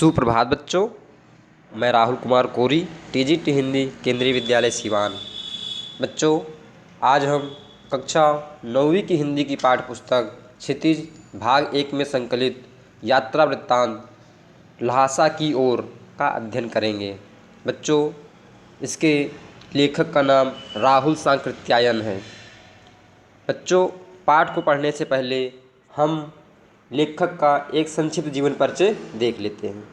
सुप्रभात बच्चों। मैं राहुल कुमार कोरी, टीजीटी हिंदी, केंद्रीय विद्यालय सिवान। बच्चों, आज हम कक्षा 9वीं की हिंदी की पाठ्य पुस्तक क्षितिज भाग 1 में संकलित यात्रा वृत्तांत ल्हासा की ओर का अध्ययन करेंगे। बच्चों, इसके लेखक का नाम राहुल सांकृत्यायन है। बच्चों, पाठ को पढ़ने से पहले हम लेखक का एक संक्षिप्त जीवन परिचय देख लेते हैं।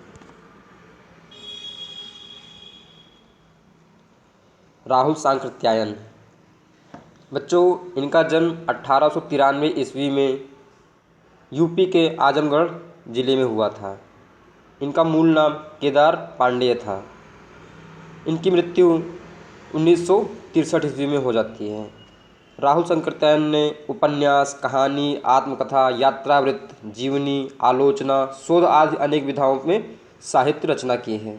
राहुल सांकृत्यायन। बच्चों, इनका जन्म 1893 ईस्वी में यूपी के आजमगढ़ ज़िले में हुआ था। इनका मूल नाम केदार पांडेय था। इनकी मृत्यु 1963 ईस्वी में हो जाती है। राहुल सांकृत्यायन ने उपन्यास, कहानी, आत्मकथा, यात्रावृत्त, जीवनी, आलोचना, शोध आदि अनेक विधाओं में साहित्य रचना की है।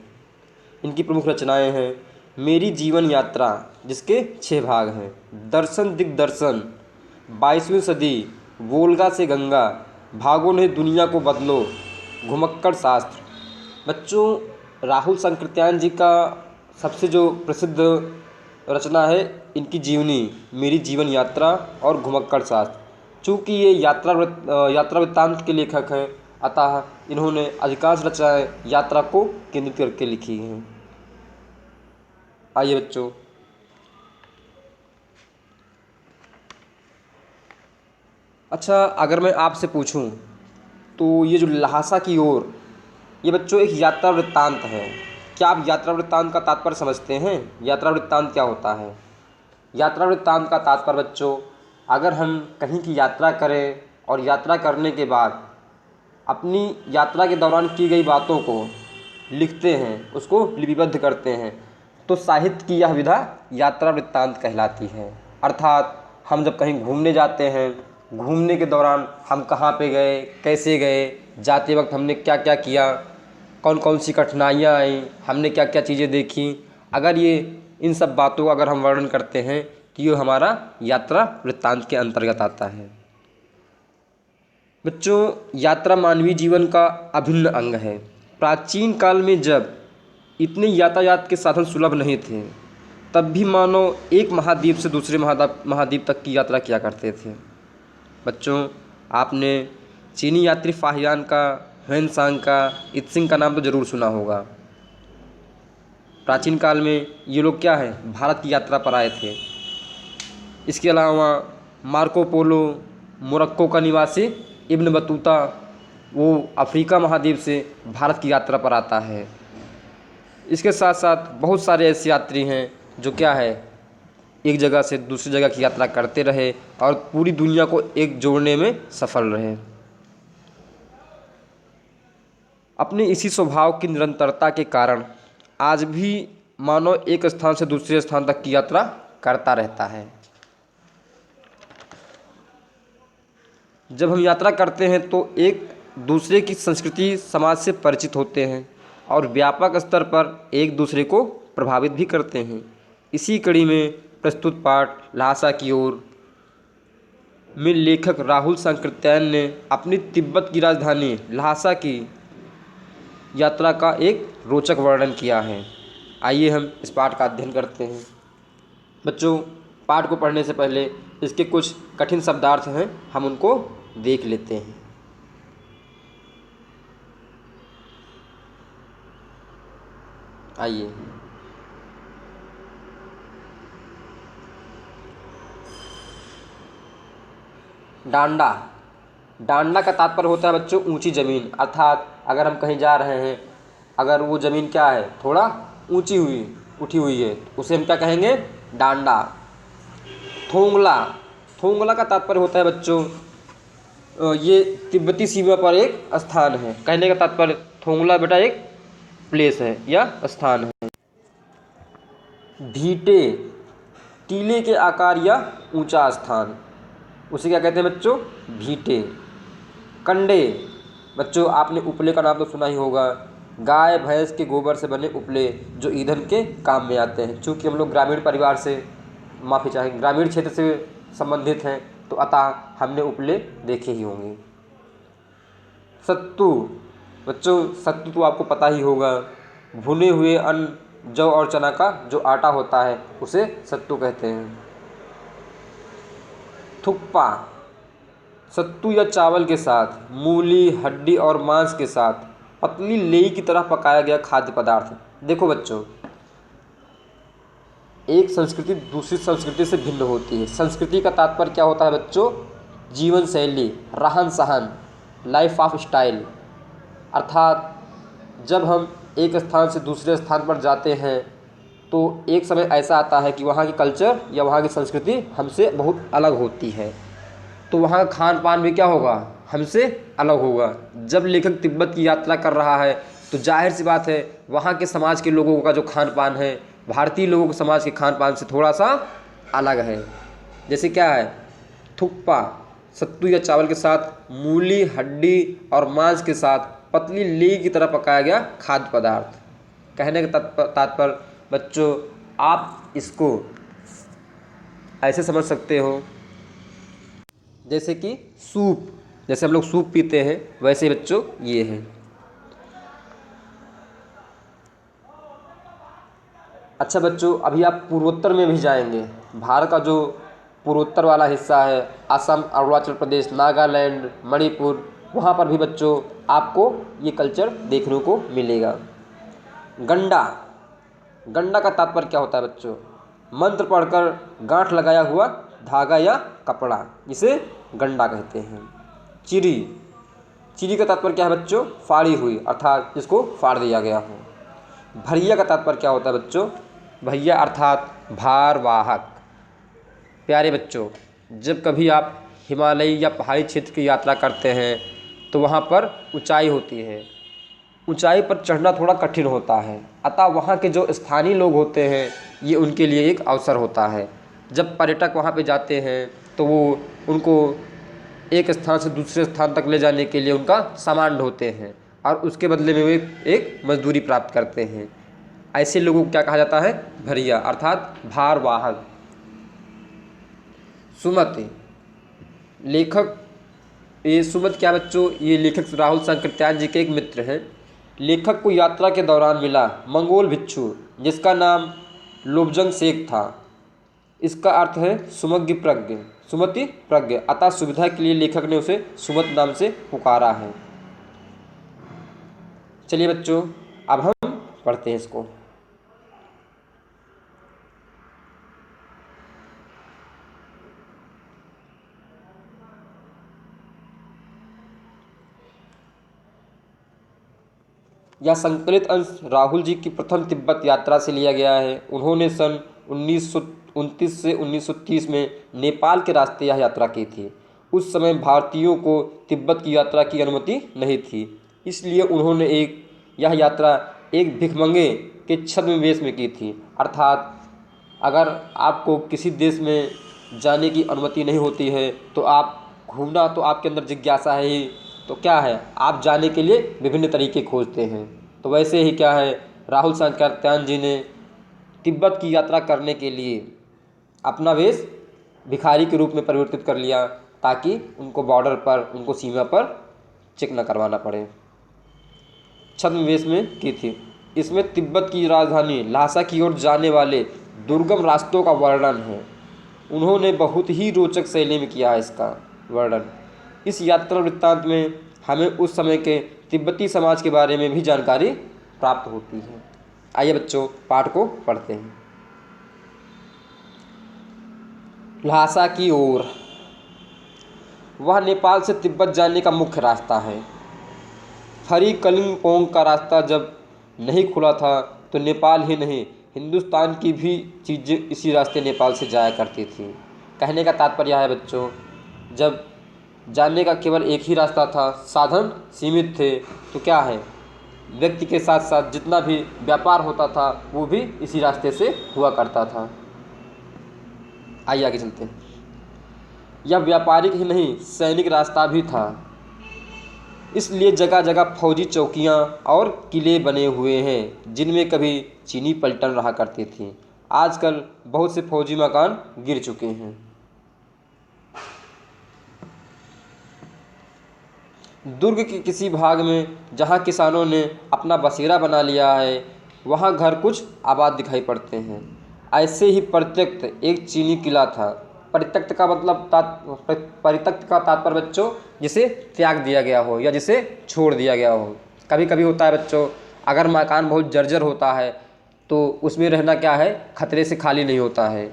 इनकी प्रमुख रचनाएं हैं मेरी जीवन यात्रा, जिसके 6 भाग हैं, दर्शन दिग्दर्शन, 22वीं सदी, वोल्गा से गंगा, भागो नहीं दुनिया को बदलो, घुमक्कड़ शास्त्र। बच्चों, राहुल सांकृत्यायन जी का सबसे जो प्रसिद्ध रचना है इनकी जीवनी, मेरी जीवन यात्रा और घुमक्कड़ शास्त्र। चूँकि ये यात्रा वृत्तांत के लेखक हैं, अतः इन्होंने अधिकांश रचनाएं यात्रा को केंद्रित करके लिखी हैं। आइए बच्चों, अच्छा, अगर मैं आपसे पूछूं तो ये जो ल्हासा की ओर, ये बच्चों एक यात्रा वृत्तांत है। क्या आप यात्रा वृत्तांत का तात्पर्य समझते हैं? यात्रा वृत्तांत क्या होता है? यात्रा वृत्तांत का तात्पर्य बच्चों, अगर हम कहीं की यात्रा करें और यात्रा करने के बाद अपनी यात्रा के दौरान की गई बातों को लिखते हैं, उसको लिपिबद्ध करते हैं, तो साहित्य की यह विधा यात्रा वृत्तांत कहलाती है। अर्थात हम जब कहीं घूमने जाते हैं, घूमने के दौरान हम कहाँ पे गए, कैसे गए, जाते वक्त हमने क्या क्या किया, कौन कौन सी कठिनाइयाँ आई, हमने क्या क्या चीज़ें देखी, अगर ये इन सब बातों का अगर हम वर्णन करते हैं तो ये हमारा यात्रा वृत्तांत के अंतर्गत आता है। बच्चों, यात्रा मानवीय जीवन का अभिन्न अंग है। प्राचीन काल में जब इतने यातायात के साधन सुलभ नहीं थे, तब भी मानव एक महाद्वीप से दूसरे महाद्वीप तक की यात्रा किया करते थे। बच्चों, आपने चीनी यात्री फाहियान का, ह्वेनसांग का, इत्सिंग का नाम तो ज़रूर सुना होगा। प्राचीन काल में ये लोग क्या है, भारत की यात्रा पर आए थे। इसके अलावा मार्को पोलो, मोरक्को का निवासी इब्न बतूता, वो अफ्रीका महाद्वीप से भारत की यात्रा पर आता है। इसके साथ साथ बहुत सारे ऐसे यात्री हैं जो क्या है, एक जगह से दूसरी जगह की यात्रा करते रहे और पूरी दुनिया को एक जोड़ने में सफल रहे। अपने इसी स्वभाव की निरंतरता के कारण आज भी मानव एक स्थान से दूसरे स्थान तक की यात्रा करता रहता है। जब हम यात्रा करते हैं तो एक दूसरे की संस्कृति, समाज से परिचित होते हैं और व्यापक स्तर पर एक दूसरे को प्रभावित भी करते हैं। इसी कड़ी में प्रस्तुत पाठ ल्हासा की ओर में लेखक राहुल सांकृत्यायन ने अपनी तिब्बत की राजधानी ल्हासा की यात्रा का एक रोचक वर्णन किया है। आइए हम इस पाठ का अध्ययन करते हैं। बच्चों, पाठ को पढ़ने से पहले इसके कुछ कठिन शब्दार्थ हैं, हम उनको देख लेते हैं। आइए, डांडा। डांडा का तात्पर्य होता है बच्चों ऊंची ज़मीन। अर्थात अगर हम कहीं जा रहे हैं, अगर वो ज़मीन क्या है, थोड़ा ऊंची उठी हुई है, उसे हम क्या कहेंगे, डांडा। थोंगला। थोंगला का तात्पर्य होता है बच्चों ये तिब्बती सीमा पर एक स्थान है। कहने का तात्पर्य थोंगला बेटा एक प्लेस है या स्थान है। ढीटे। टीले के आकार या ऊंचा स्थान, उसे क्या कहते हैं बच्चों, भीटे। कंडे। बच्चों, आपने उपले का नाम तो सुना ही होगा। गाय भैंस के गोबर से बने उपले जो ईंधन के काम में आते हैं। चूँकि हम लोग ग्रामीण परिवार से, ग्रामीण क्षेत्र से संबंधित हैं, तो अतः हमने उपले देखे ही होंगे। सत्तू। बच्चों सत्तू तो आपको पता ही होगा, भुने हुए अन्न जौ और चना का जो आटा होता है उसे सत्तू कहते हैं। थुक्पा सत्तू या चावल के साथ मूली, हड्डी और मांस के साथ पतली लेई की तरह पकाया गया खाद्य पदार्थ। देखो बच्चों, एक संस्कृति दूसरी संस्कृति से भिन्न होती है। संस्कृति का तात्पर्य क्या होता है बच्चों? जीवन शैली, रहन सहन, लाइफ ऑफ स्टाइल। अर्थात जब हम एक स्थान से दूसरे स्थान पर जाते हैं तो एक समय ऐसा आता है कि वहाँ की कल्चर या वहाँ की संस्कृति हमसे बहुत अलग होती है, तो वहाँ का खान पान भी क्या होगा? हमसे अलग होगा। जब लेखक तिब्बत की यात्रा कर रहा है तो जाहिर सी बात है वहाँ के समाज के लोगों का जो खान पान है भारतीय लोगों के समाज के खान पान से थोड़ा सा अलग है। जैसे क्या है? थुक्पा सत्तू या चावल के साथ मूली, हड्डी और मांस के साथ पतली लेई की तरह पकाया गया खाद्य पदार्थ। कहने का तात्पर्य बच्चों, आप इसको ऐसे समझ सकते हो जैसे कि सूप, जैसे हम लोग सूप पीते हैं वैसे बच्चों ये है। अच्छा बच्चों, अभी आप पूर्वोत्तर में भी जाएंगे। भारत का जो पूर्वोत्तर वाला हिस्सा है, असम, अरुणाचल प्रदेश, नागालैंड, मणिपुर, वहाँ पर भी बच्चों आपको ये कल्चर देखने को मिलेगा। गंडा, गंडा का तात्पर्य क्या होता है बच्चों? मंत्र पढ़कर गांठ लगाया हुआ धागा या कपड़ा, इसे गंडा कहते हैं। चिरी, चिरी का तात्पर्य क्या है बच्चों? फाड़ी हुई, अर्थात जिसको फाड़ दिया गया हो। भरिया का तात्पर्य क्या होता है बच्चों? भैया अर्थात भार वाहक। प्यारे बच्चों, जब कभी आप हिमालय या पहाड़ी क्षेत्र की यात्रा करते हैं तो वहाँ पर ऊंचाई होती है, ऊंचाई पर चढ़ना थोड़ा कठिन होता है, अतः वहाँ के जो स्थानीय लोग होते हैं ये उनके लिए एक अवसर होता है। जब पर्यटक वहाँ पे जाते हैं तो वो उनको एक स्थान से दूसरे स्थान तक ले जाने के लिए उनका सामान ढोते हैं और उसके बदले में वे एक मजदूरी प्राप्त करते हैं। ऐसे लोगों को क्या कहा जाता है? भरिया अर्थात भार वाहक। सुमति, लेखक, ये सुमति क्या बच्चों? ये लेखक राहुल सांकृत्यायन जी के एक मित्र हैं। लेखक को यात्रा के दौरान मिला मंगोल भिक्षु जिसका नाम लोब्जंग शेख था। इसका अर्थ है सुमति प्रज्ञ, सुमति प्रज्ञ, अतः सुविधा के लिए लेखक ने उसे सुमति नाम से पुकारा है। चलिए बच्चों, अब हम पढ़ते हैं इसको। यह संकलित अंश राहुल जी की प्रथम तिब्बत यात्रा से लिया गया है। उन्होंने सन 1929 से 1930 में नेपाल के रास्ते यह यात्रा की थी। उस समय भारतीयों को तिब्बत की यात्रा की अनुमति नहीं थी, इसलिए उन्होंने यह यात्रा एक भिखमंगे के छद्मवेश में की थी। अर्थात अगर आपको किसी देश में जाने की अनुमति नहीं होती है तो आप घूमना, तो आपके अंदर जिज्ञासा है ही, तो क्या है, आप जाने के लिए विभिन्न तरीके खोजते हैं। तो वैसे ही क्या है, राहुल सांकृत्यायन जी ने तिब्बत की यात्रा करने के लिए अपना वेश भिखारी के रूप में परिवर्तित कर लिया ताकि उनको बॉर्डर पर, उनको सीमा पर चेक न करवाना पड़े। छद्मवेश में की थी। इसमें तिब्बत की राजधानी ल्हासा की ओर जाने वाले दुर्गम रास्तों का वर्णन है। उन्होंने बहुत ही रोचक शैली में किया है इसका वर्णन। इस यात्रा वृत्तांत में हमें उस समय के तिब्बती समाज के बारे में भी जानकारी प्राप्त होती है। आइए बच्चों, पाठ को पढ़ते हैं। ल्हासा की ओर, वह नेपाल से तिब्बत जाने का मुख्य रास्ता है। फरी कलिम्पोंग का रास्ता जब नहीं खुला था तो नेपाल ही नहीं, हिंदुस्तान की भी चीज़ें इसी रास्ते नेपाल से जाया करती थी। कहने का तात्पर्य है बच्चों, जब जाने का केवल एक ही रास्ता था, साधन सीमित थे, तो क्या है, व्यक्ति के साथ साथ जितना भी व्यापार होता था वो भी इसी रास्ते से हुआ करता था। आइए आगे चलते हैं। यह व्यापारिक ही नहीं, सैनिक रास्ता भी था, इसलिए जगह जगह फौजी चौकियां और किले बने हुए हैं जिनमें कभी चीनी पलटन रहा करती थी। आजकल बहुत से फौजी मकान गिर चुके हैं। दुर्ग के किसी भाग में जहाँ किसानों ने अपना बसेरा बना लिया है, वहाँ घर कुछ आबाद दिखाई पड़ते हैं। ऐसे ही परित्यक्त एक चीनी किला था। परित्यक्त का मतलब परित्यक्त का तात्पर्य बच्चों जिसे त्याग दिया गया हो या जिसे छोड़ दिया गया हो। कभी कभी होता है बच्चों, अगर मकान बहुत जर्जर होता है तो उसमें रहना क्या है, खतरे से खाली नहीं होता है,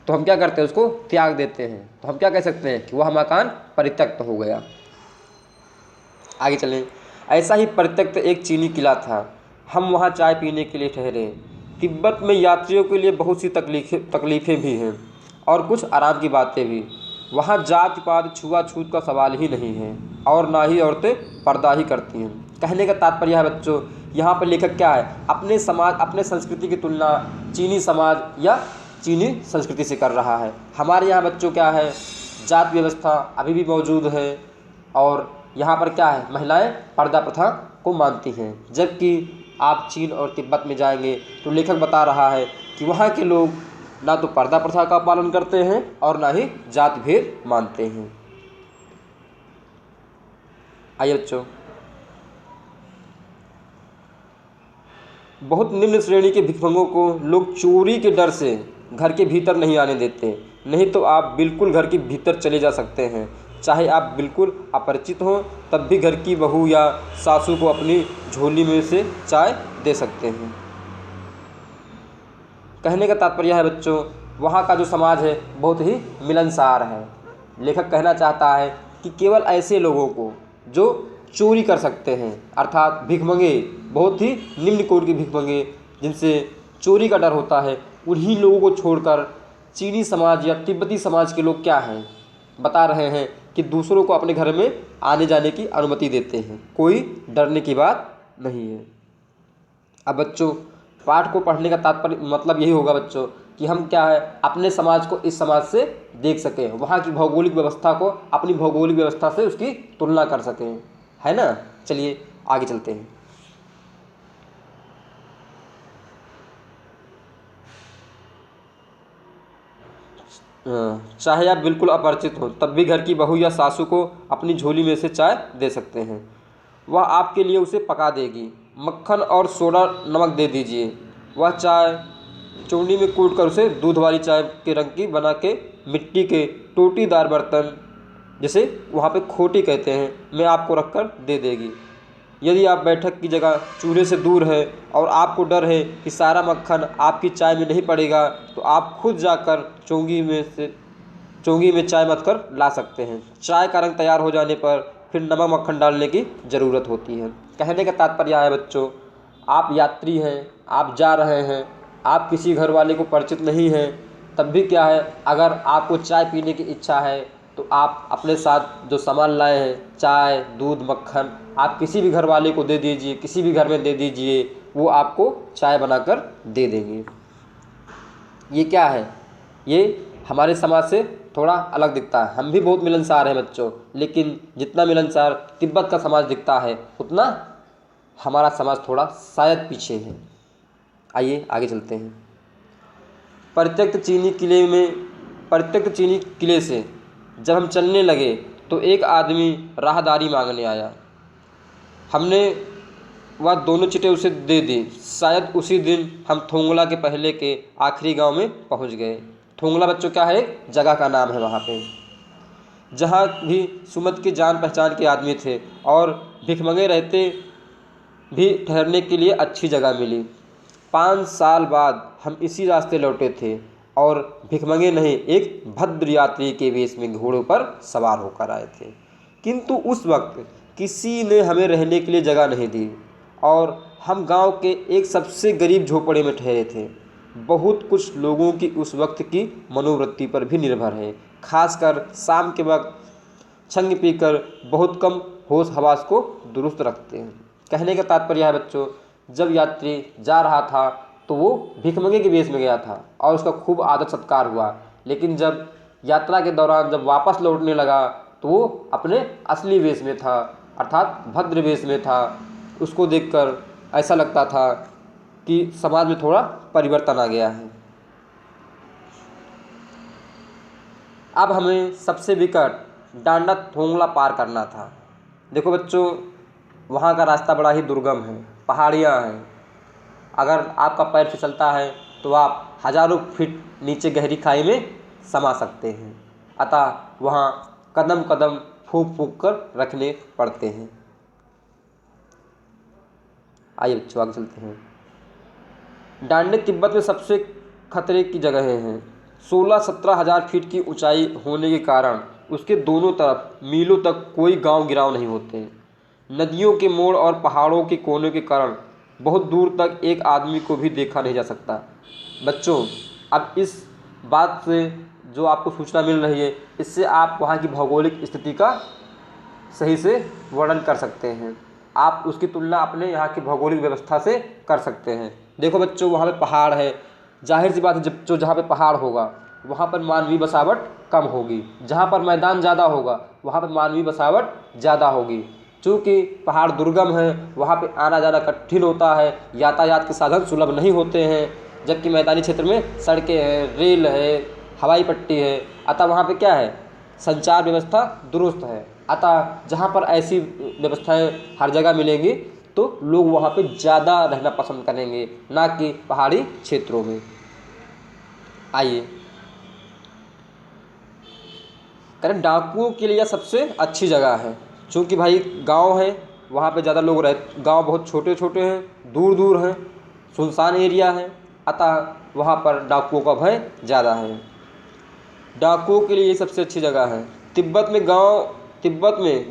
तो हम क्या करते हैं, उसको त्याग देते हैं। तो हम क्या कह सकते हैं कि वह मकान परित्यक्त हो गया। आगे चलें। ऐसा ही परित्यक्त एक चीनी किला था। हम वहाँ चाय पीने के लिए ठहरे। तिब्बत में यात्रियों के लिए बहुत सी तकलीफ़ें भी हैं और कुछ आराम की बातें भी। वहाँ जात पात छुआछूत का सवाल ही नहीं है और ना ही औरतें पर्दा ही करती हैं। कहने का तात्पर्य है बच्चों, यहाँ पर लेखक क्या है, अपने समाज अपने संस्कृति की तुलना चीनी समाज या चीनी संस्कृति से कर रहा है। हमारे यहाँ बच्चों क्या है, जात व्यवस्था अभी भी मौजूद है और यहाँ पर क्या है, महिलाएं पर्दा प्रथा को मानती हैं। जबकि आप चीन और तिब्बत में जाएंगे तो लेखक बता रहा है कि वहाँ के लोग ना तो पर्दा प्रथा का पालन करते हैं और ना ही जात भेद मानते हैं। आइए बच्चों, बहुत निम्न श्रेणी के भिखमंगों को लोग चोरी के डर से घर के भीतर नहीं आने देते। नहीं तो आप बिल्कुल घर के भीतर चले जा सकते हैं। चाहे आप बिल्कुल अपरिचित हों, तब भी घर की बहू या सासू को अपनी झोली में से चाय दे सकते हैं। कहने का तात्पर्य है बच्चों, वहाँ का जो समाज है बहुत ही मिलनसार है। लेखक कहना चाहता है कि केवल ऐसे लोगों को जो चोरी कर सकते हैं, अर्थात भिखमंगे, बहुत ही निम्न कोटि के भिखमंगे जिनसे चोरी का डर होता है, उन्हीं लोगों को छोड़कर चीनी समाज या तिब्बती समाज के लोग क्या हैं, बता रहे हैं कि दूसरों को अपने घर में आने जाने की अनुमति देते हैं। कोई डरने की बात नहीं है। अब बच्चों, पाठ को पढ़ने का तात्पर्य मतलब यही होगा बच्चों कि हम क्या है, अपने समाज को इस समाज से देख सकें, वहाँ की भौगोलिक व्यवस्था को अपनी भौगोलिक व्यवस्था से उसकी तुलना कर सकें, है ना। चलिए आगे चलते हैं। चाहे आप बिल्कुल अपरिचित हो, तब भी घर की बहू या सासू को अपनी झोली में से चाय दे सकते हैं। वह आपके लिए उसे पका देगी। मक्खन और सोडा नमक दे दीजिए। वह चाय चौनी में कूट कर उसे दूध वाली चाय के रंग की बना के मिट्टी के टोटीदार बर्तन, जिसे वहाँ पे खोटी कहते हैं, में आपको रख कर दे देगी। यदि आप बैठक की जगह चूल्हे से दूर है और आपको डर है कि सारा मक्खन आपकी चाय में नहीं पड़ेगा, तो आप खुद जाकर चौंगी में चाय मत कर ला सकते हैं। चाय का रंग तैयार हो जाने पर फिर नमक मक्खन डालने की ज़रूरत होती है। कहने का तात्पर्य है बच्चों, आप यात्री हैं, आप जा रहे हैं, आप किसी घर वाले को परिचित नहीं हैं, तब भी क्या है, अगर आपको चाय पीने की इच्छा है तो आप अपने साथ जो सामान लाए हैं, चाय दूध मक्खन, आप किसी भी घर वाले को दे दीजिए, किसी भी घर में दे दीजिए, वो आपको चाय बनाकर दे देंगे। ये क्या है, ये हमारे समाज से थोड़ा अलग दिखता है। हम भी बहुत मिलनसार हैं बच्चों, लेकिन जितना मिलनसार तिब्बत का समाज दिखता है उतना हमारा समाज थोड़ा शायद पीछे है। आइए आगे चलते हैं। परित्यक्त चीनी किले से जब हम चलने लगे तो एक आदमी राहदारी मांगने आया। हमने वह दोनों चिट्ठे उसे दे दी। शायद उसी दिन हम थोंगला के पहले के आखिरी गांव में पहुंच गए। थोंगला बच्चों क्या है, एक जगह का नाम है वहाँ पे, जहाँ भी सुमत के जान पहचान के आदमी थे और भिखमंगे रहते भी ठहरने के लिए अच्छी जगह मिली। 5 साल बाद हम इसी रास्ते लौटे थे और भिखमंगे नहीं, एक भद्र यात्री के वेश में घोड़ों पर सवार होकर आए थे। किंतु उस वक्त किसी ने हमें रहने के लिए जगह नहीं दी और हम गांव के एक सबसे गरीब झोपड़े में ठहरे थे। बहुत कुछ लोगों की उस वक्त की मनोवृत्ति पर भी निर्भर है, खासकर शाम के वक्त छंग पीकर बहुत कम होश हवास को दुरुस्त रखते हैं। कहने का तात्पर्य है बच्चों, जब यात्री जा रहा था तो वो भिखमंगे के वेश में गया था और उसका खूब आदर सत्कार हुआ, लेकिन जब यात्रा के दौरान जब वापस लौटने लगा तो वो अपने असली वेश में था, अर्थात भद्र वेश में था। उसको देखकर ऐसा लगता था कि समाज में थोड़ा परिवर्तन आ गया है। अब हमें सबसे विकट डांडा थोंगला पार करना था। देखो बच्चों, वहाँ का रास्ता बड़ा ही दुर्गम है, पहाड़ियाँ हैं। अगर आपका पैर फिसलता है तो आप हज़ारों फीट नीचे गहरी खाई में समा सकते हैं। अतः वहाँ कदम कदम फूंक फूंक कर रखने पड़ते हैं। आइए बच्चों आगे चलते हैं। डांडे तिब्बत में सबसे खतरे की जगहें हैं। 16-17 हज़ार फीट की ऊंचाई होने के कारण उसके दोनों तरफ मीलों तक कोई गांव गिराव नहीं होते। नदियों के मोड़ और पहाड़ों के कोने के कारण बहुत दूर तक एक आदमी को भी देखा नहीं जा सकता। बच्चों, अब इस बात से जो आपको सूचना मिल रही है, इससे आप वहाँ की भौगोलिक स्थिति का सही से वर्णन कर सकते हैं। आप उसकी तुलना अपने यहाँ की भौगोलिक व्यवस्था से कर सकते हैं। देखो बच्चों, वहाँ पे पहाड़ है, जाहिर सी बात है, जब जो जहाँ पे पहाड़ होगा वहाँ पर मानवीय बसावट कम होगी। जहाँ पर मैदान ज़्यादा होगा वहाँ पर मानवीय बसावट ज़्यादा होगी। चूँकि पहाड़ दुर्गम है, वहाँ पे आना जाना कठिन होता है, यातायात के साधन सुलभ नहीं होते हैं, जबकि मैदानी क्षेत्र में सड़कें हैं, रेल है, हवाई पट्टी है। अतः वहाँ पे क्या है, संचार व्यवस्था दुरुस्त है। अतः जहाँ पर ऐसी व्यवस्थाएं हर जगह मिलेंगी तो लोग वहाँ पे ज़्यादा रहना पसंद करेंगे, ना कि पहाड़ी क्षेत्रों में। आइए करें, डाकुओं के लिए सबसे अच्छी जगह है। चूँकि भाई गांव है, वहाँ पे ज़्यादा लोग गांव बहुत छोटे छोटे हैं, दूर दूर हैं, सुनसान एरिया है। अतः वहाँ पर डाकुओं का भय ज़्यादा है। डाकुओं के लिए ये सबसे अच्छी जगह है। तिब्बत में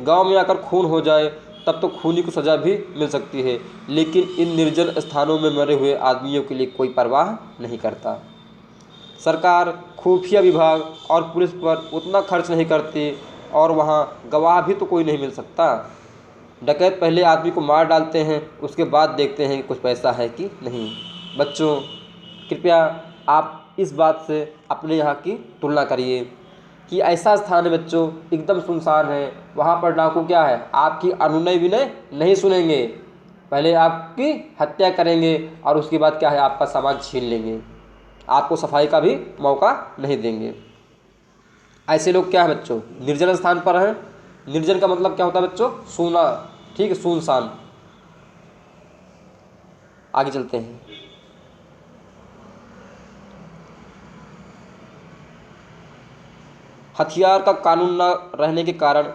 गांव में आकर खून हो जाए तब तो खूनी को सज़ा भी मिल सकती है, लेकिन इन निर्जन स्थानों में मरे हुए आदमियों के लिए कोई परवाह नहीं करता। सरकार, खुफिया विभाग और पुलिस पर उतना खर्च नहीं करती, और वहाँ गवाह भी तो कोई नहीं मिल सकता। डकैत पहले आदमी को मार डालते हैं, उसके बाद देखते हैं कि कुछ पैसा है कि नहीं। बच्चों, कृपया आप इस बात से अपने यहाँ की तुलना करिए कि ऐसा स्थान है बच्चों, एकदम सुनसान है, वहाँ पर डाकू क्या है, आपकी अनुनय विनय नहीं सुनेंगे, पहले आपकी हत्या करेंगे और उसके बाद क्या है, आपका सामान छीन लेंगे, आपको सफाई का भी मौका नहीं देंगे। ऐसे लोग क्या है बच्चों, निर्जन स्थान पर हैं। निर्जन का मतलब क्या होता है बच्चों, सूना, ठीक है, सुनसान। आगे चलते हैं। हथियार का कानून न रहने के कारण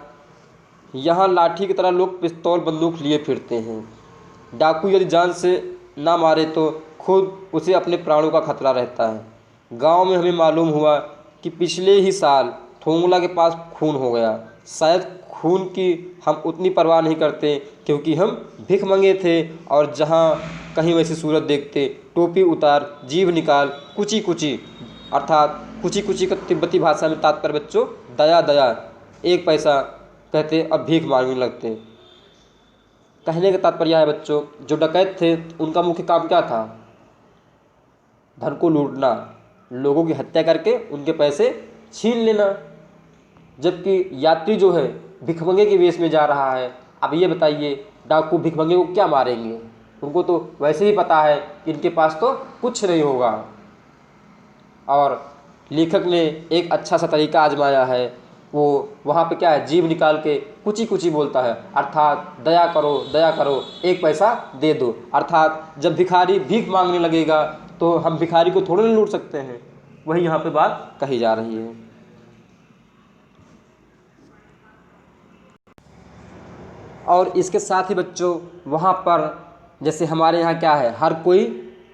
यहाँ लाठी की तरह लोग पिस्तौल बंदूक लिए फिरते हैं। डाकू यदि जान से ना मारे तो खुद उसे अपने प्राणों का खतरा रहता है। गांव में हमें मालूम हुआ कि पिछले ही साल थोंगला के पास खून हो गया। शायद खून की हम उतनी परवाह नहीं करते क्योंकि हम भिख मंगे थे, और जहाँ कहीं वैसी सूरत देखते टोपी उतार, जीभ निकाल, कुची कुची, अर्थात कुची कुची का तिब्बती भाषा में तात्पर्य बच्चों दया दया, 1 पैसा कहते और भीख मांगने लगते। कहने का तात्पर्य है बच्चों, जो डकैत थे उनका मुख्य काम क्या था, धन को लूटना, लोगों की हत्या करके उनके पैसे छीन लेना। जबकि यात्री जो है भिखमंगे के वेश में जा रहा है। अब ये बताइए, डाकू भिखमंगे को क्या मारेंगे, उनको तो वैसे ही पता है कि इनके पास तो कुछ नहीं होगा। और लेखक ने एक अच्छा सा तरीका आजमाया है, वो वहाँ पे क्या है, जीभ निकाल के कुची कुची बोलता है, अर्थात दया करो 1 पैसा दे दो। अर्थात जब भिखारी भीख मांगने लगेगा तो हम भिखारी को थोड़े नहीं लूट सकते हैं, वही यहाँ पे बात कही जा रही है। और इसके साथ ही बच्चों, वहाँ पर जैसे हमारे यहाँ क्या है, हर कोई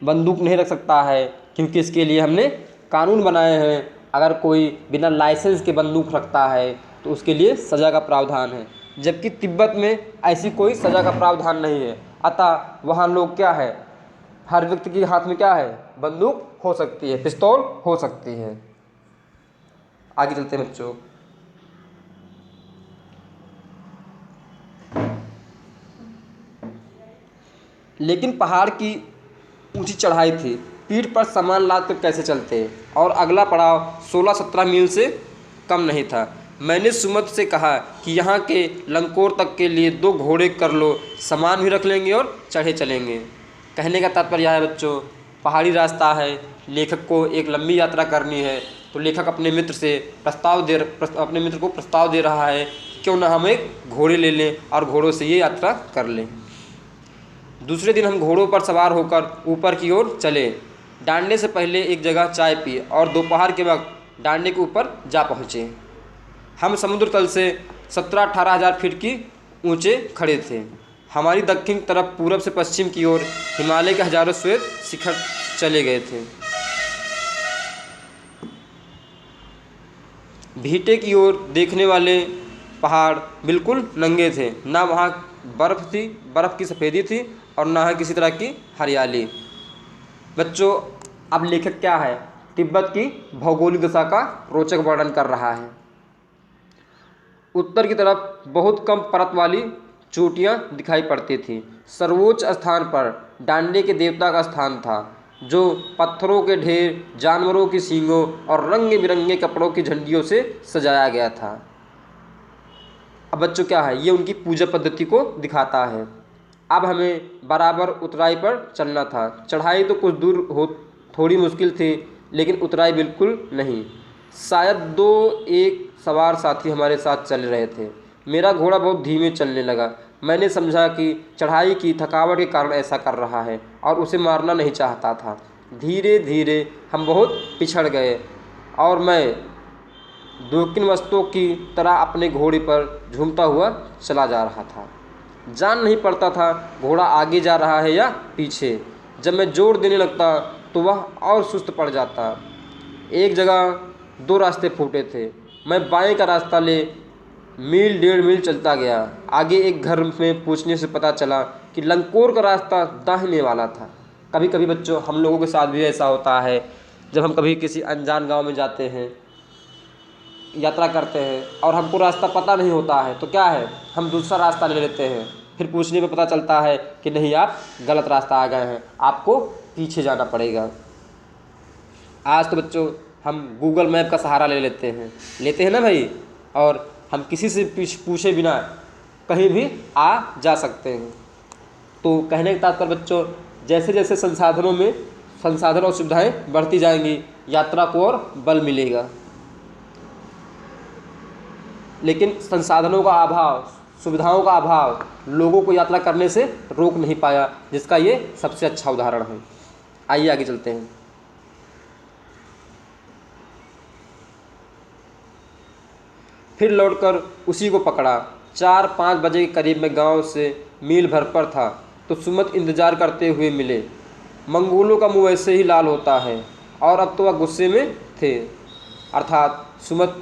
बंदूक नहीं रख सकता है, क्योंकि इसके लिए हमने कानून बनाए हैं। अगर कोई बिना लाइसेंस के बंदूक रखता है तो उसके लिए सज़ा का प्रावधान है, जबकि तिब्बत में ऐसी कोई सज़ा का प्रावधान नहीं है। अतः वहाँ लोग क्या है, हर व्यक्ति के हाथ में क्या है, बंदूक हो सकती है, पिस्तौल हो सकती है। आगे चलते हैं बच्चों। लेकिन पहाड़ की ऊंची चढ़ाई थी, पीठ पर सामान लाद कर कैसे चलते, और अगला पड़ाव 16-17 मील से कम नहीं था। मैंने सुमत से कहा कि यहाँ के लंकोर तक के लिए 2 घोड़े कर लो, सामान भी रख लेंगे और चढ़े चलेंगे। कहने का तात्पर्य है बच्चों, पहाड़ी रास्ता है, लेखक को एक लंबी यात्रा करनी है, तो लेखक अपने मित्र को प्रस्ताव दे रहा है क्यों ना हम एक घोड़े ले लें और घोड़ों से ये यात्रा कर लें। दूसरे दिन हम घोड़ों पर सवार होकर ऊपर की ओर चले। डांडे से पहले एक जगह चाय पी और दोपहर के वक्त डांडे के ऊपर जा पहुँचे। हम समुद्र तल से 17-18 हज़ार फीट की ऊंचे खड़े थे। हमारी दक्षिण तरफ पूरब से पश्चिम की ओर हिमालय के हजारों श्वेत शिखर चले गए थे। भीटे की ओर देखने वाले पहाड़ बिल्कुल नंगे थे, ना वहाँ बर्फ़ थी, बर्फ़ की सफ़ेदी थी और ना है किसी तरह की हरियाली। बच्चों, अब लेखक क्या है, तिब्बत की भौगोलिक दशा का रोचक वर्णन कर रहा है। उत्तर की तरफ बहुत कम परत वाली चोटियाँ दिखाई पड़ती थीं। सर्वोच्च स्थान पर डांडे के देवता का स्थान था, जो पत्थरों के ढेर, जानवरों की सींगों और रंग बिरंगे कपड़ों की झंडियों से सजाया गया था। अब बच्चों क्या है, ये उनकी पूजा पद्धति को दिखाता है। अब हमें बराबर उतराई पर चलना था। चढ़ाई तो कुछ दूर हो थोड़ी मुश्किल थी, लेकिन उतराई बिल्कुल नहीं। शायद 2-1 सवार साथी हमारे साथ चल रहे थे। मेरा घोड़ा बहुत धीमे चलने लगा। मैंने समझा कि चढ़ाई की थकावट के कारण ऐसा कर रहा है और उसे मारना नहीं चाहता था। धीरे धीरे हम बहुत पिछड़ गए और मैं दोकिनवस्तों की तरह अपने घोड़े पर झूमता हुआ चला जा रहा था। जान नहीं पड़ता था घोड़ा आगे जा रहा है या पीछे। जब मैं जोर देने लगता तो वह और सुस्त पड़ जाता। एक जगह 2 रास्ते फूटे थे। मैं बाएं का रास्ता ले मील 1.5 मील चलता गया। आगे एक घर में पूछने से पता चला कि लंकोर का रास्ता दाहिने वाला था। कभी कभी बच्चों, हम लोगों के साथ भी ऐसा होता है। जब हम कभी किसी अनजान गांव में जाते हैं, यात्रा करते हैं और हमको रास्ता पता नहीं होता है, तो क्या है, हम दूसरा रास्ता ले लेते हैं। फिर पूछने में पता चलता है कि नहीं, आप गलत रास्ता आ गए हैं, आपको पीछे जाना पड़ेगा। आज तो बच्चों हम गूगल मैप का सहारा ले लेते हैं ना भाई, और हम किसी से पूछे बिना कहीं भी आ जा सकते हैं। तो कहने का तात्पर्य बच्चों, जैसे जैसे संसाधन और सुविधाएं बढ़ती जाएंगी, यात्रा को और बल मिलेगा। लेकिन संसाधनों का अभाव, सुविधाओं का अभाव लोगों को यात्रा करने से रोक नहीं पाया, जिसका ये सबसे अच्छा उदाहरण है। आइए आगे चलते हैं। फिर लौटकर उसी को पकड़ा। 4-5 बजे के करीब मैं गांव से मील भर पर था तो सुमत इंतज़ार करते हुए मिले। मंगोलों का मुंह ऐसे ही लाल होता है और अब तो वह गुस्से में थे। अर्थात सुमत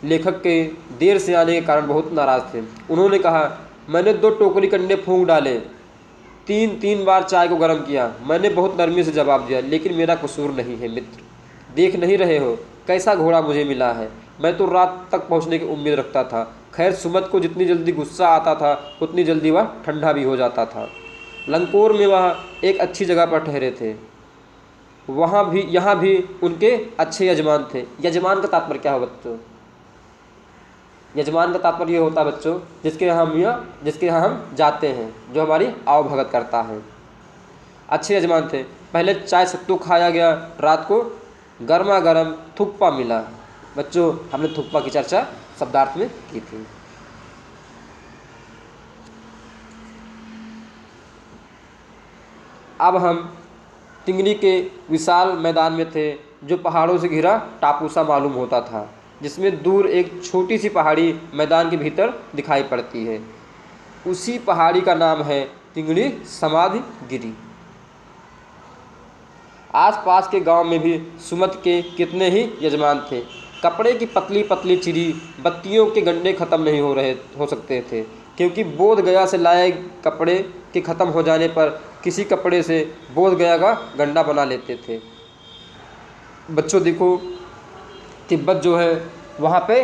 लेखक के देर से आने के कारण बहुत नाराज़ थे। उन्होंने कहा, मैंने 2 टोकरी कंडे फूंक डाले, 3 बार चाय को गर्म किया। मैंने बहुत नरमी से जवाब दिया, लेकिन मेरा कसूर नहीं है मित्र। देख नहीं रहे हो कैसा घोड़ा मुझे मिला है। मैं तो रात तक पहुंचने की उम्मीद रखता था। खैर, सुमत को जितनी जल्दी गुस्सा आता था उतनी जल्दी वह ठंडा भी हो जाता था। लंकोर में वह एक अच्छी जगह पर ठहरे थे। यहाँ भी उनके अच्छे यजमान थे। यजमान का तात्पर्य क्या है बच्चों? यजमान का तात्पर्य ये होता है बच्चों, जिसके यहाँ हम जाते हैं, जो हमारी आवभगत करता है। अच्छे यजमान थे। पहले चाय सत्तू खाया गया। रात को गर्मा गर्म थुक्पा मिला। बच्चों, हमने थुक्पा की चर्चा शब्दार्थ में की थी। अब हम तिंगरी के विशाल मैदान में थे, जो पहाड़ों से घिरा टापू सा मालूम होता था, जिसमें दूर एक छोटी सी पहाड़ी मैदान के भीतर दिखाई पड़ती है। उसी पहाड़ी का नाम है तिंगरी समाधि गिरी। आसपास के गांव में भी सुमत के कितने ही यजमान थे। कपड़े की पतली पतली चिरी बत्तियों के गंडे ख़त्म नहीं हो सकते थे, क्योंकि बोध गया से लाए कपड़े के ख़त्म हो जाने पर किसी कपड़े से बोध गया का गंडा बना लेते थे। बच्चों देखो, तिब्बत जो है वहाँ पे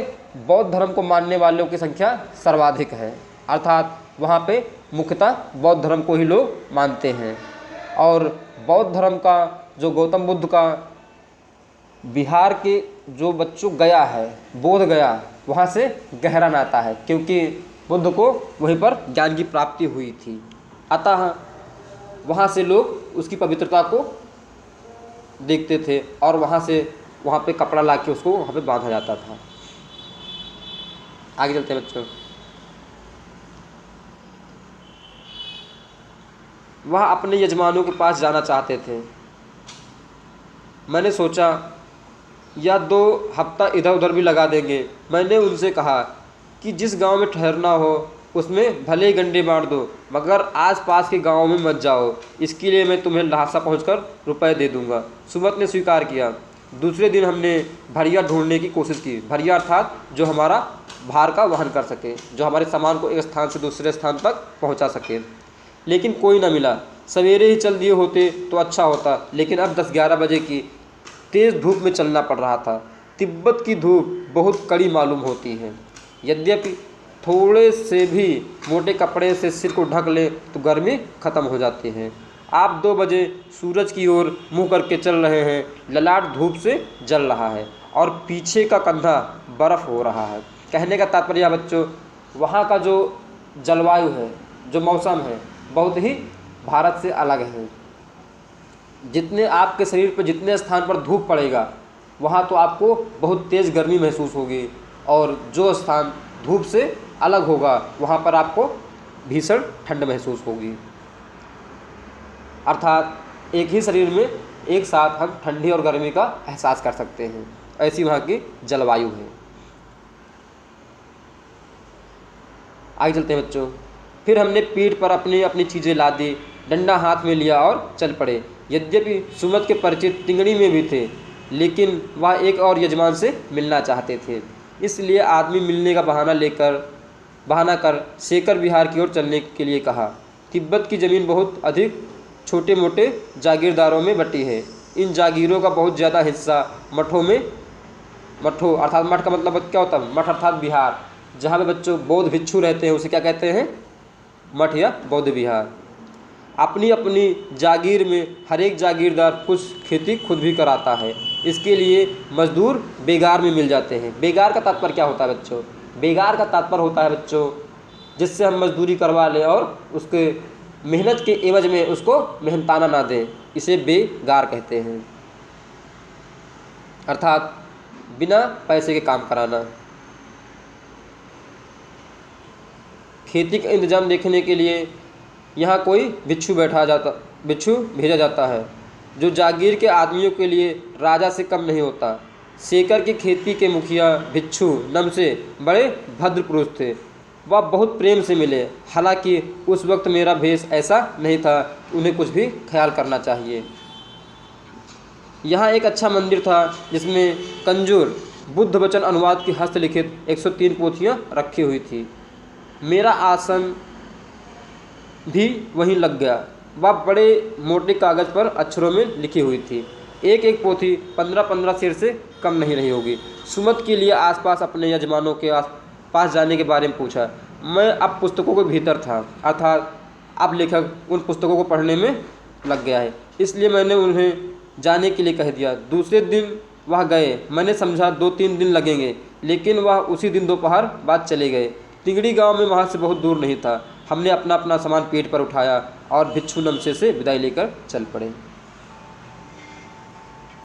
बौद्ध धर्म को मानने वालों की संख्या सर्वाधिक है। अर्थात वहाँ पे मुख्यतः बौद्ध धर्म को ही लोग मानते हैं। और बौद्ध धर्म का जो गौतम बुद्ध का बिहार के जो बच्चों गया है, बोध गया, वहाँ से गहरा नाता है, क्योंकि बुद्ध को वहीं पर ज्ञान की प्राप्ति हुई थी। अतः वहाँ से लोग उसकी पवित्रता को देखते थे और वहाँ पे कपड़ा ला के उसको वहाँ पे बांधा जाता था। आगे चलते हैं बच्चों। वह अपने यजमानों के पास जाना चाहते थे। मैंने सोचा या 2 हफ्ता इधर उधर भी लगा देंगे। मैंने उनसे कहा कि जिस गांव में ठहरना हो उसमें भले ही गंडे मार दो, मगर आसपास के गांव में मत जाओ। इसके लिए मैं तुम्हें लहासा पहुंचकर रुपए दे दूंगा। सुमत ने स्वीकार किया। दूसरे दिन हमने भरिया ढूंढने की कोशिश की। भरिया अर्थात जो हमारा भार का वहन कर सके, जो हमारे सामान को एक स्थान से दूसरे स्थान तक पहुंचा सके, लेकिन कोई न मिला। सवेरे ही चल दिए होते तो अच्छा होता, लेकिन अब 10-11 बजे की तेज़ धूप में चलना पड़ रहा था। तिब्बत की धूप बहुत कड़ी मालूम होती है। यद्यपि थोड़े से भी मोटे कपड़े से सिर को ढक ले तो गर्मी ख़त्म हो जाती है। आप 2 बजे सूरज की ओर मुँह करके चल रहे हैं। ललाट धूप से जल रहा है और पीछे का कंधा बर्फ़ हो रहा है। कहने का तात्पर्य बच्चों, वहाँ का जो जलवायु है, जो मौसम है, बहुत ही भारत से अलग है। जितने आपके शरीर पर जितने स्थान पर धूप पड़ेगा वहाँ तो आपको बहुत तेज़ गर्मी महसूस होगी, और जो स्थान धूप से अलग होगा वहाँ पर आपको भीषण ठंड महसूस होगी। अर्थात एक ही शरीर में एक साथ हम ठंडी और गर्मी का एहसास कर सकते हैं। ऐसी वहाँ की जलवायु है। आगे चलते हैं बच्चों। फिर हमने पीठ पर अपनी अपनी चीज़ें ला दी, डंडा हाथ में लिया और चल पड़े। यद्यपि सुमत के परिचित तिंगड़ी में भी थे, लेकिन वह एक और यजमान से मिलना चाहते थे। इसलिए आदमी मिलने का बहाना कर शेखर विहार की ओर चलने के लिए कहा। तिब्बत की ज़मीन बहुत अधिक छोटे मोटे जागीरदारों में बटी है। इन जागीरों का बहुत ज़्यादा हिस्सा मठों अर्थात मठ का मतलब क्या होता है? मठ अर्थात विहार, जहाँ पे बच्चों बौद्ध भिक्षु रहते हैं उसे क्या कहते हैं? मठ या बौद्ध विहार। अपनी अपनी जागीर में हर एक जागीरदार कुछ खेती खुद भी कराता है। इसके लिए मजदूर बेगार में मिल जाते हैं। बेगार का तात्पर्य क्या होता है बच्चों? बेगार का तात्पर्य होता है बच्चों जिससे हम मजदूरी करवा लें और उसके मेहनत के एवज में उसको मेहनताना ना दें, इसे बेगार कहते हैं। अर्थात बिना पैसे के काम कराना। खेती का इंतजाम देखने के लिए यहाँ कोई भिक्षु भेजा जाता है, जो जागीर के आदमियों के लिए राजा से कम नहीं होता। शेखर की खेती के मुखिया भिक्षु नम से बड़े भद्र पुरुष थे। वह बहुत प्रेम से मिले। हालांकि उस वक्त मेरा भेष ऐसा नहीं था, उन्हें कुछ भी ख्याल करना चाहिए। यहाँ एक अच्छा मंदिर था जिसमें कंजूर बुद्ध वचन अनुवाद की हस्तलिखित 103 पोथियाँ रखी हुई थी। मेरा आसन भी वहीं लग गया। वह बड़े मोटे कागज़ पर अक्षरों में लिखी हुई थी। एक एक पोथी 15-15 शेर से कम नहीं रही होगी। सुमत के लिए आसपास अपने यजमानों के पास जाने के बारे में पूछा। मैं अब पुस्तकों के भीतर था, अर्थात अब लेखक उन पुस्तकों को पढ़ने में लग गया है, इसलिए मैंने उन्हें जाने के लिए कह दिया। दूसरे दिन वह गए। मैंने समझा 2-3 दिन लगेंगे, लेकिन वह उसी दिन दोपहर बाद चले गए। तिंगड़ी गांव में वहाँ से बहुत दूर नहीं था। हमने अपना अपना सामान पेट पर उठाया और भिक्षु नमसे से विदाई लेकर चल पड़े।